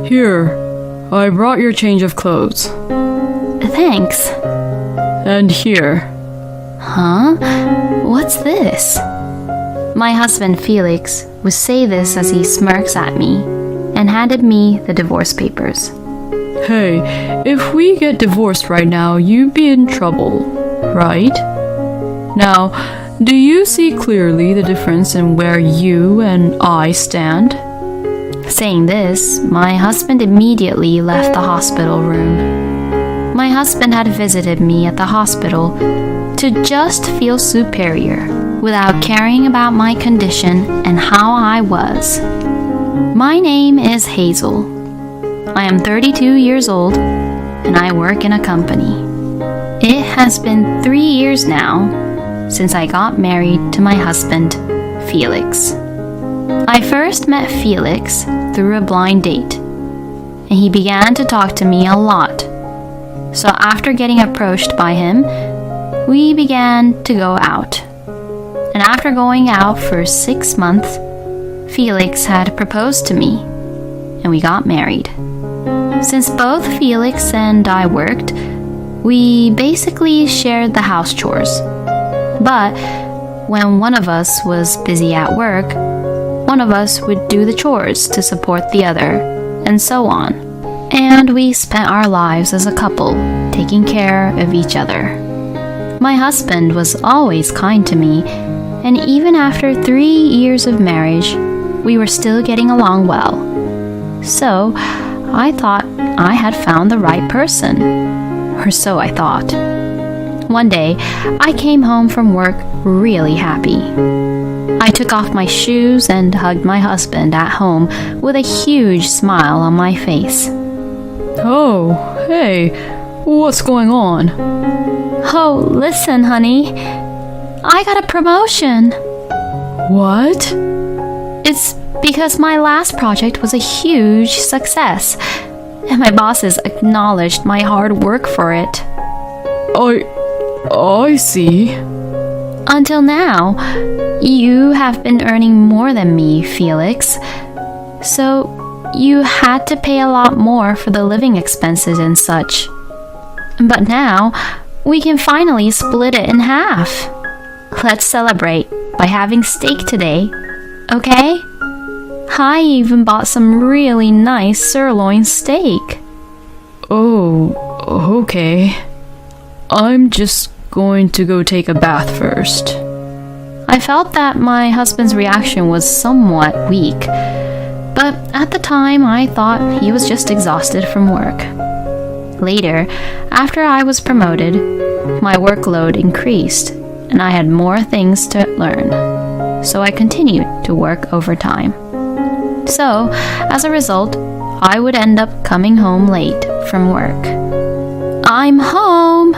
Here, I brought your change of clothes. Thanks. And here. Huh? What's this? My husband Felix would say this as he smirks at me and handed me the divorce papers. Hey, if we get divorced right now, you'd be in trouble, right? Now, do you see clearly the difference in where you and I stand? Saying this, my husband immediately left the hospital room. My husband had visited me at the hospital to just feel superior without caring about my condition and how I was. My name is Hazel. I am 32 years old and I work in a company. It has been 3 years now since I got married to my husband, Felix. I first met Felix through a blind date, and he began to talk to me a lot. So after getting approached by him, we began to go out. And after going out for 6 months, Felix had proposed to me, and we got married. Since both Felix and I worked, we basically shared the house chores. But when one of us was busy at work, one of us would do the chores to support the other, and so on. And we spent our lives as a couple, taking care of each other. My husband was always kind to me, and even after 3 years of marriage, we were still getting along well. So, I thought I had found the right person. Or so I thought. One day, I came home from work really happy. I took off my shoes and hugged my husband at home with a huge smile on my face. Oh, hey, what's going on? Oh, listen, honey. I got a promotion. What? It's because my last project was a huge success, and my bosses acknowledged my hard work for it. I see. Until now, you have been earning more than me, Felix. So, you had to pay a lot more for the living expenses and such. But now, we can finally split it in half. Let's celebrate by having steak today, okay? I even bought some really nice sirloin steak. Oh, okay. I'm just going to go take a bath first. I felt that my husband's reaction was somewhat weak, but at the time I thought he was just exhausted from work. Later, after I was promoted, my workload increased and I had more things to learn, so I continued to work overtime. So, as a result, I would end up coming home late from work. I'm home!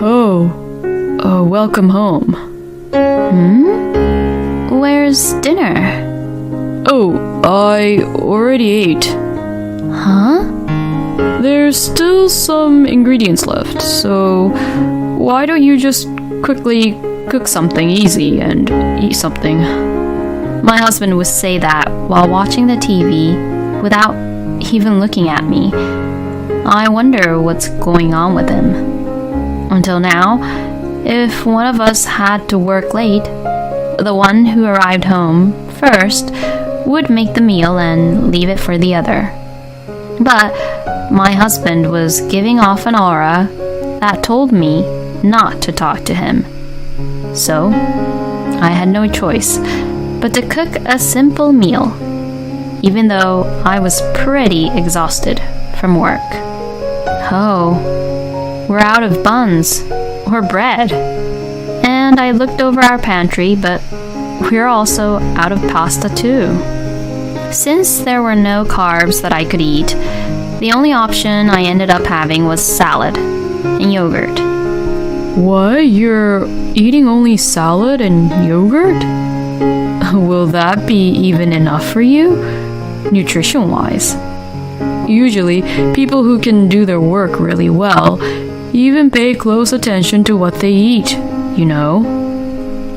Oh, welcome home. Where's dinner? Oh, I already ate. Huh? There's still some ingredients left, so why don't you just quickly cook something easy and eat something? My husband would say that while watching the TV without even looking at me. I wonder what's going on with him. Until now, if one of us had to work late, the one who arrived home first would make the meal and leave it for the other. But my husband was giving off an aura that told me not to talk to him. So, I had no choice but to cook a simple meal, even though I was pretty exhausted from work. Oh, we're out of buns or bread. And I looked over our pantry, but we're also out of pasta too. Since there were no carbs that I could eat, the only option I ended up having was salad and yogurt. What? You're eating only salad and yogurt? Will that be even enough for you, nutrition-wise? Usually, people who can do their work really well even pay close attention to what they eat, you know?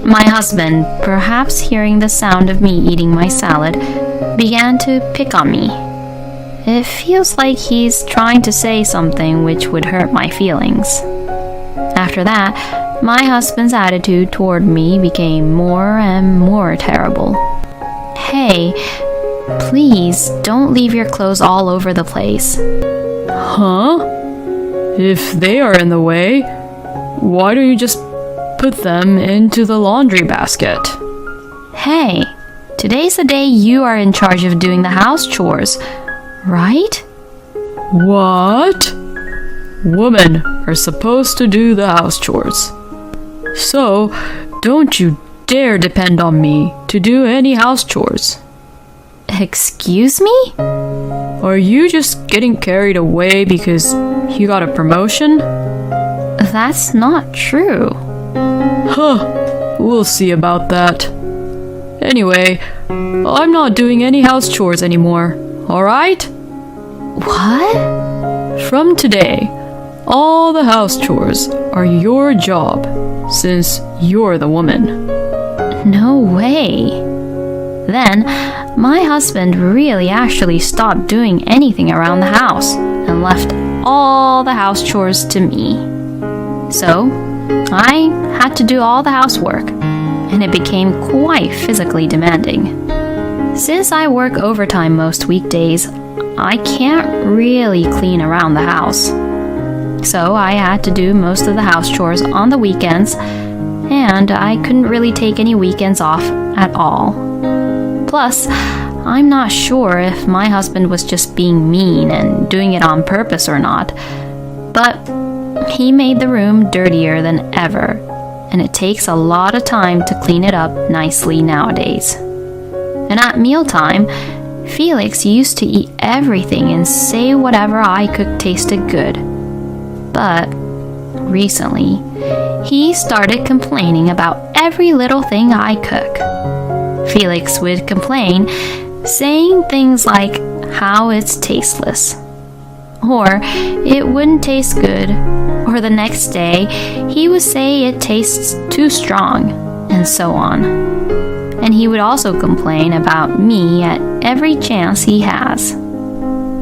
My husband, perhaps hearing the sound of me eating my salad, began to pick on me. it feels like he's trying to say something which would hurt my feelings. After that, my husband's attitude toward me became more and more terrible. Hey, please don't leave your clothes all over the place. Huh? If they are in the way, why don't you just put them into the laundry basket? Hey, today's the day you are in charge of doing the house chores, right? What? Women are supposed to do the house chores. So, don't you dare depend on me to do any house chores. Excuse me? Are you just getting carried away because you got a promotion? That's not true. Huh, we'll see about that. Anyway, I'm not doing any house chores anymore, alright? What? From today, all the house chores are your job, since you're the woman. No way. Then, my husband really actually stopped doing anything around the house and left all the house chores to me. So, I had to do all the housework, and it became quite physically demanding. Since I work overtime most weekdays, I can't really clean around the house. So I had to do most of the house chores on the weekends, and I couldn't really take any weekends off at all. Plus, I'm not sure if my husband was just being mean and doing it on purpose or not, but he made the room dirtier than ever, and it takes a lot of time to clean it up nicely nowadays. And at mealtime, Felix used to eat everything and say whatever I cooked tasted good. But recently, he started complaining about every little thing I cook. Felix would complain, saying things like how it's tasteless, or it wouldn't taste good, or the next day he would say it tastes too strong, and so on. And he would also complain about me at every chance he has.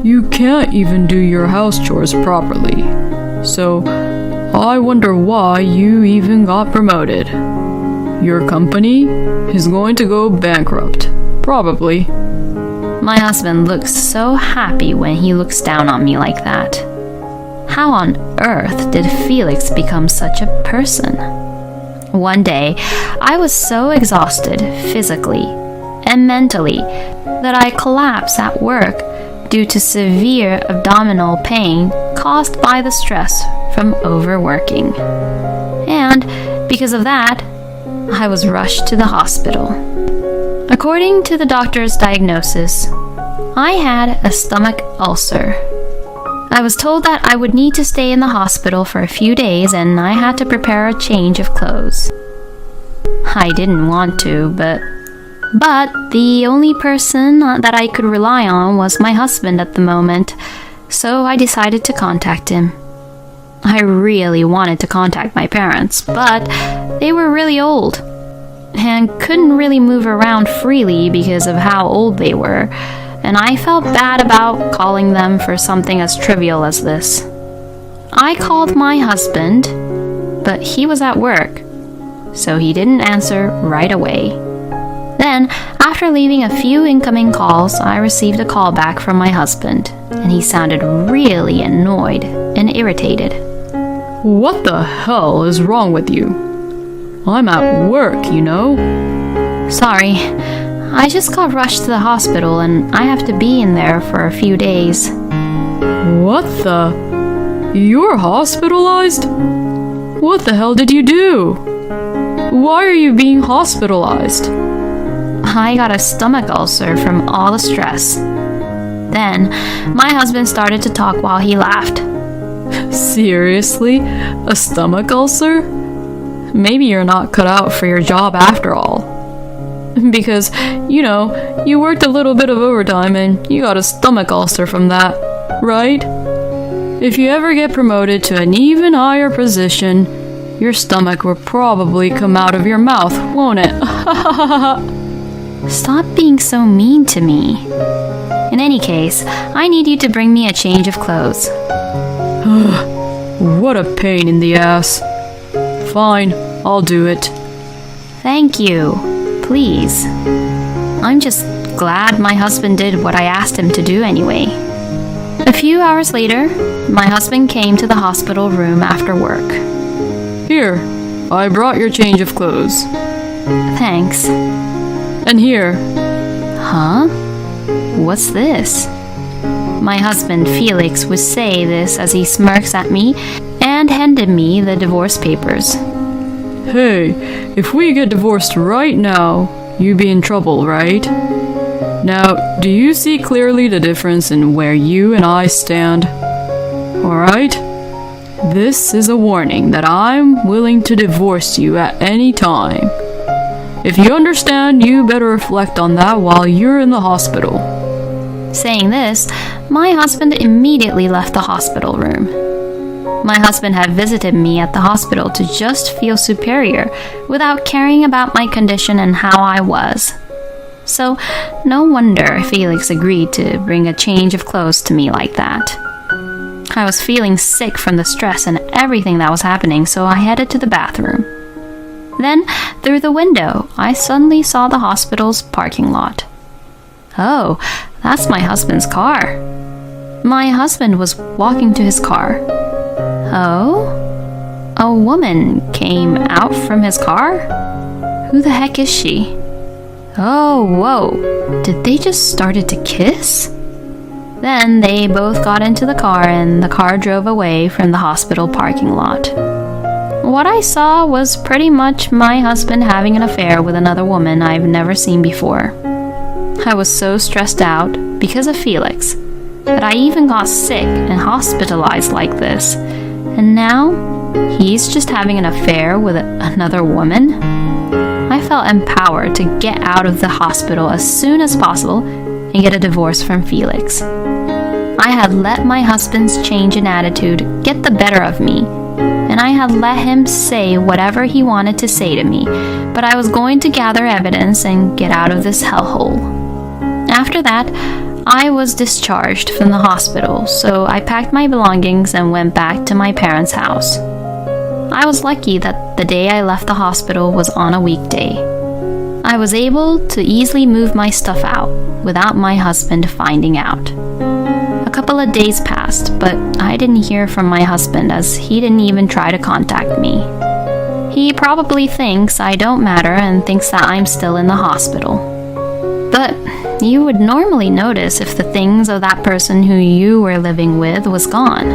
You can't even do your house chores properly, so I wonder why you even got promoted. Your company is going to go bankrupt, probably. My husband looks so happy when he looks down on me like that. How on earth did Felix become such a person? One day, I was so exhausted physically and mentally that I collapsed at work due to severe abdominal pain caused by the stress from overworking. And because of that, I was rushed to the hospital. According to the doctor's diagnosis, I had a stomach ulcer. I was told that I would need to stay in the hospital for a few days and I had to prepare a change of clothes. I didn't want to, but the only person that I could rely on was my husband at the moment, so I decided to contact him. I really wanted to contact my parents, but they were really old and couldn't really move around freely because of how old they were, and I felt bad about calling them for something as trivial as this. I called my husband, but he was at work, so he didn't answer right away. Then, after leaving a few incoming calls, I received a call back from my husband, and he sounded really annoyed and irritated. What the hell is wrong with you? I'm at work, you know. Sorry, I just got rushed to the hospital and I have to be in there for a few days. What the? You're hospitalized? What the hell did you do? Why are you being hospitalized? I got a stomach ulcer from all the stress. Then, my husband started to talk while he laughed. Seriously? A stomach ulcer? Maybe you're not cut out for your job after all. Because, you worked a little bit of overtime and you got a stomach ulcer from that, right? If you ever get promoted to an even higher position, your stomach will probably come out of your mouth, won't it? Stop being so mean to me. In any case, I need you to bring me a change of clothes. What a pain in the ass. Fine, I'll do it. Thank you. Please. I'm just glad my husband did what I asked him to do anyway. A few hours later, my husband came to the hospital room after work. Here, I brought your change of clothes. Thanks. And here. Huh? What's this? My husband Felix would say this as he smirks at me and handed me the divorce papers. Hey, if we get divorced right now, you'd be in trouble, right? Now, do you see clearly the difference in where you and I stand? Alright? This is a warning that I'm willing to divorce you at any time. If you understand, you better reflect on that while you're in the hospital. Saying this, my husband immediately left the hospital room. My husband had visited me at the hospital to just feel superior without caring about my condition and how I was. So, no wonder Felix agreed to bring a change of clothes to me like that. I was feeling sick from the stress and everything that was happening, so I headed to the bathroom. Then, through the window, I suddenly saw the hospital's parking lot. Oh, that's my husband's car. My husband was walking to his car. Oh? A woman came out from his car? Who the heck is she? Oh, whoa. Did they just started to kiss? Then they both got into the car and the car drove away from the hospital parking lot. What I saw was pretty much my husband having an affair with another woman I've never seen before. I was so stressed out because of Felix that I even got sick and hospitalized like this. And now he's just having an affair with another woman? I felt empowered to get out of the hospital as soon as possible and get a divorce from Felix. I had let my husband's change in attitude get the better of me, and I had let him say whatever he wanted to say to me, but I was going to gather evidence and get out of this hellhole. After that, I was discharged from the hospital, so I packed my belongings and went back to my parents' house. I was lucky that the day I left the hospital was on a weekday. I was able to easily move my stuff out without my husband finding out. A couple of days passed, but I didn't hear from my husband as he didn't even try to contact me. He probably thinks I don't matter and thinks that I'm still in the hospital. But you would normally notice if the things of that person who you were living with was gone.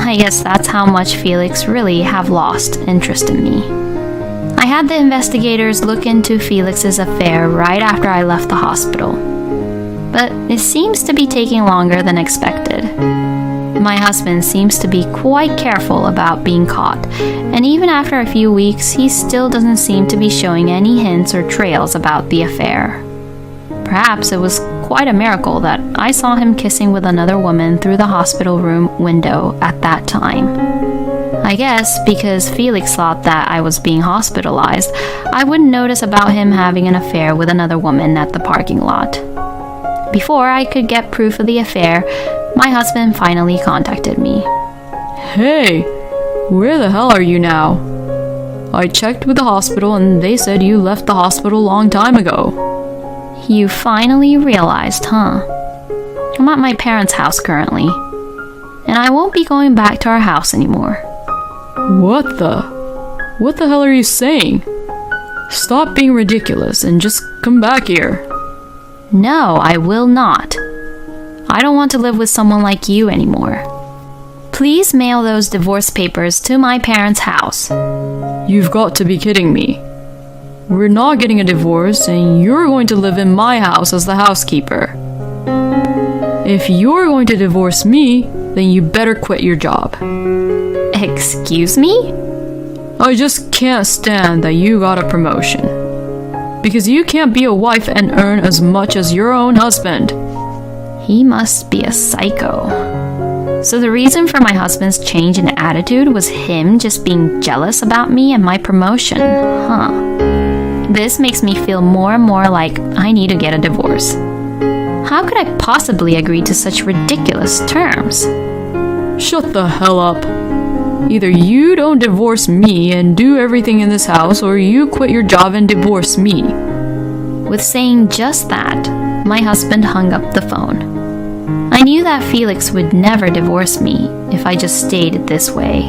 I guess that's how much Felix really have lost interest in me. I had the investigators look into Felix's affair right after I left the hospital. But it seems to be taking longer than expected. My husband seems to be quite careful about being caught, and even after a few weeks, he still doesn't seem to be showing any hints or trails about the affair. Perhaps it was quite a miracle that I saw him kissing with another woman through the hospital room window at that time. I guess because Felix thought that I was being hospitalized, I wouldn't notice about him having an affair with another woman at the parking lot. Before I could get proof of the affair, my husband finally contacted me. Hey, where the hell are you now? I checked with the hospital and they said you left the hospital a long time ago. You finally realized, huh? I'm at my parents' house currently, and I won't be going back to our house anymore. What the hell are you saying? Stop being ridiculous and just come back here. No, I will not. I don't want to live with someone like you anymore. Please mail those divorce papers to my parents' house. You've got to be kidding me. We're not getting a divorce, and you're going to live in my house as the housekeeper. If you're going to divorce me, then you better quit your job. Excuse me? I just can't stand that you got a promotion. Because you can't be a wife and earn as much as your own husband. He must be a psycho. So the reason for my husband's change in attitude was him just being jealous about me and my promotion, huh? This makes me feel more and more like I need to get a divorce. How could I possibly agree to such ridiculous terms? Shut the hell up. Either you don't divorce me and do everything in this house, or you quit your job and divorce me. With saying just that, my husband hung up the phone. I knew that Felix would never divorce me if I just stayed this way.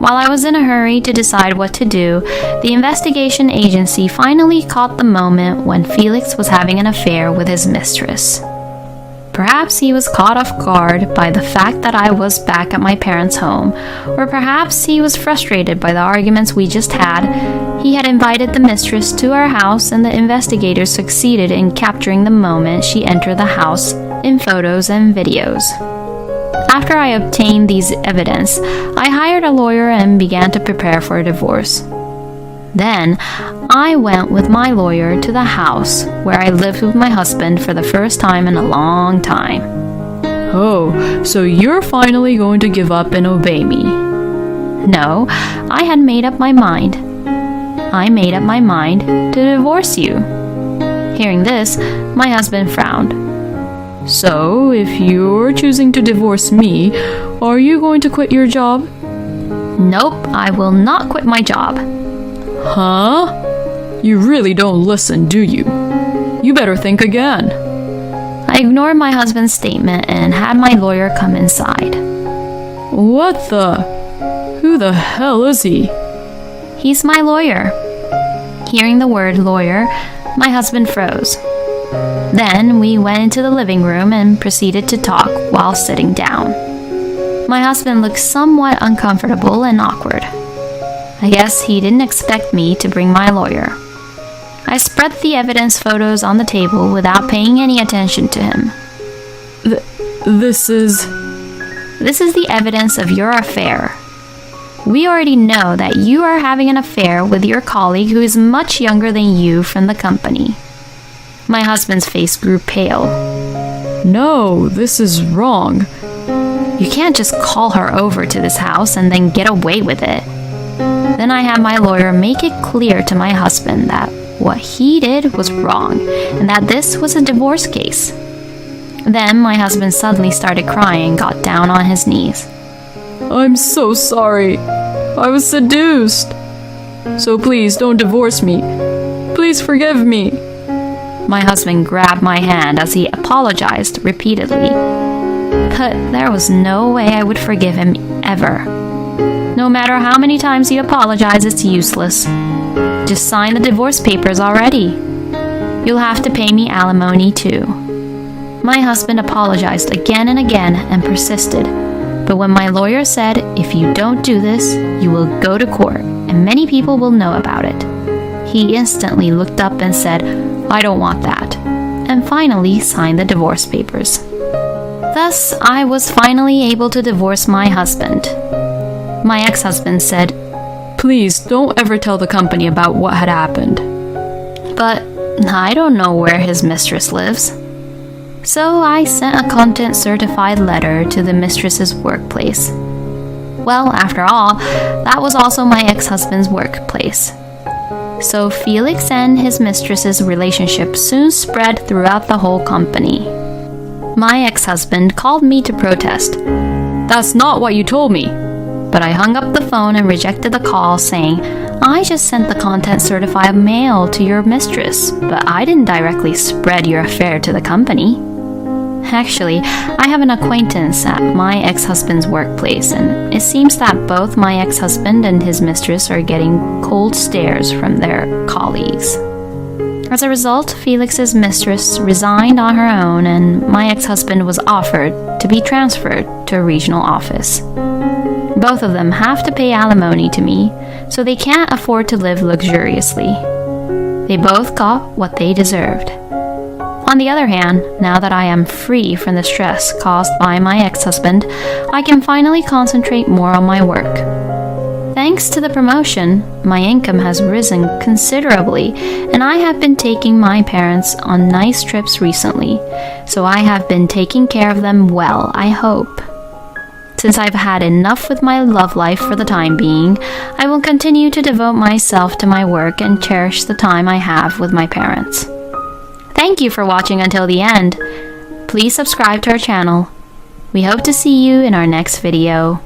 While I was in a hurry to decide what to do, the investigation agency finally caught the moment when Felix was having an affair with his mistress. Perhaps he was caught off guard by the fact that I was back at my parents' home, or perhaps he was frustrated by the arguments we just had. He had invited the mistress to our house, and the investigators succeeded in capturing the moment she entered the house in photos and videos. After I obtained these evidence, I hired a lawyer and began to prepare for a divorce. Then, I went with my lawyer to the house where I lived with my husband for the first time in a long time. Oh, so you're finally going to give up and obey me? No, I had made up my mind. I made up my mind to divorce you. Hearing this, my husband frowned. So, if you're choosing to divorce me, are you going to quit your job? Nope, I will not quit my job. Huh? You really don't listen, do you? You better think again. I ignored my husband's statement and had my lawyer come inside. What the? Who the hell is he? He's my lawyer. Hearing the word lawyer, my husband froze. Then we went into the living room and proceeded to talk while sitting down. My husband looked somewhat uncomfortable and awkward. I guess he didn't expect me to bring my lawyer. I spread the evidence photos on the table without paying any attention to him. This is the evidence of your affair. We already know that you are having an affair with your colleague who is much younger than you from the company. My husband's face grew pale. No, this is wrong. You can't just call her over to this house and then get away with it. Then I had my lawyer make it clear to my husband that what he did was wrong and that this was a divorce case. Then my husband suddenly started crying and got down on his knees. I'm so sorry. I was seduced. So please don't divorce me. Please forgive me. My husband grabbed my hand as he apologized repeatedly. But there was no way I would forgive him ever. No matter how many times you apologize, it's useless. Just sign the divorce papers already. You'll have to pay me alimony too. My husband apologized again and again and persisted. But when my lawyer said, if you don't do this, you will go to court and many people will know about it, he instantly looked up and said, I don't want that, and finally signed the divorce papers. Thus, I was finally able to divorce my husband. My ex-husband said, Please don't ever tell the company about what had happened. But I don't know where his mistress lives. So I sent a content-certified letter to the mistress's workplace. Well, after all, that was also my ex-husband's workplace. So Felix and his mistress's relationship soon spread throughout the whole company. My ex-husband called me to protest. That's not what you told me. But I hung up the phone and rejected the call, saying, I just sent the content-certified mail to your mistress, but I didn't directly spread your affair to the company. Actually, I have an acquaintance at my ex-husband's workplace, and it seems that both my ex-husband and his mistress are getting cold stares from their colleagues. As a result, Felix's mistress resigned on her own, and my ex-husband was offered to be transferred to a regional office. Both of them have to pay alimony to me, so they can't afford to live luxuriously. They both got what they deserved. On the other hand, now that I am free from the stress caused by my ex-husband, I can finally concentrate more on my work. Thanks to the promotion, my income has risen considerably, and I have been taking my parents on nice trips recently, so I have been taking care of them well, I hope. Since I've had enough with my love life for the time being, I will continue to devote myself to my work and cherish the time I have with my parents. Thank you for watching until the end. Please subscribe to our channel. We hope to see you in our next video.